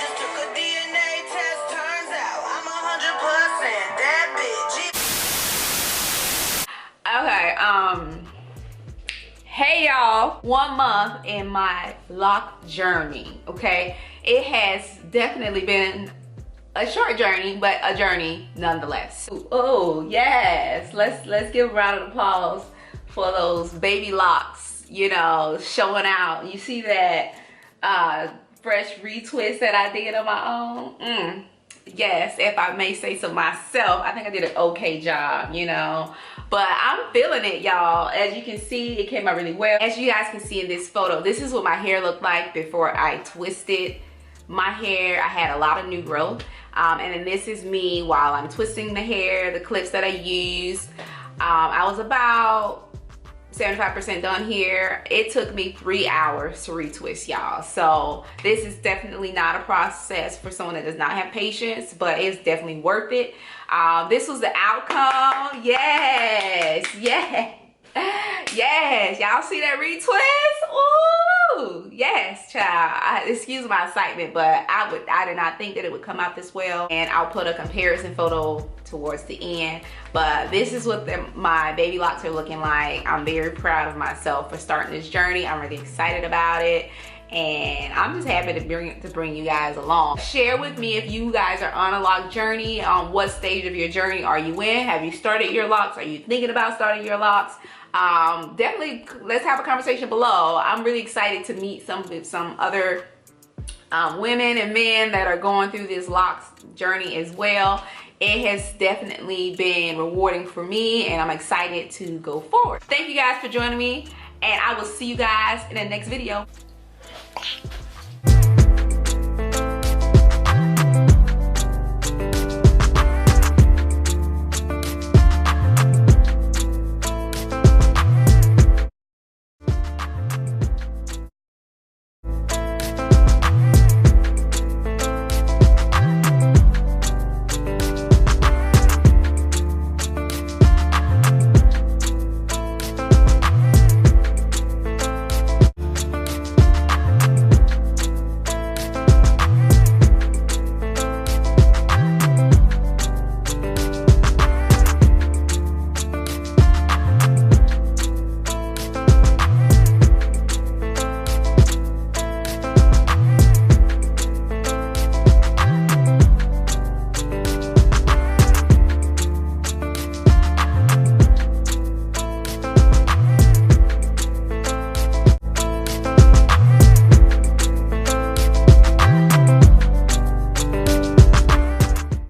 just took a DNA test, turns out I'm 100% that bitch. Okay, hey y'all, 1 month in my lock journey, okay? It has definitely been a short journey, but a journey nonetheless. Oh yes, let's give a round of applause for those baby locks, you know, showing out. You see that fresh retwist that I did on my own? Yes, if I may say so myself, I think I did an okay job, you know, but I'm feeling it, y'all. As you can see, it came out really well. As you guys can see in this photo, this is what my hair looked like before I twisted my hair. I had a lot of new growth, and then this is me while I'm twisting the hair, the clips that I used. I was about 75% done here. It took me 3 hours to retwist, y'all. So this is definitely not a process for someone that does not have patience, but it's definitely worth it. This was the outcome. Yes, yes, yes. Y'all see that retwist? Ooh, yes, child. Excuse my excitement, but I did not think that it would come out this well. And I'll put a comparison photo towards the end, but this is what my baby locks are looking like. I'm very proud of myself for starting this journey. I'm really excited about it, and I'm just happy to bring you guys along. Share with me if you guys are on a lock journey. What stage of your journey are you in? Have you started your locks? Are you thinking about starting your locks? Definitely let's have a conversation below. I'm really excited to meet some other women and men that are going through this locks journey as well. It has definitely been rewarding for me, and I'm excited to go forward. Thank you guys for joining me, and I will see you guys in the next video.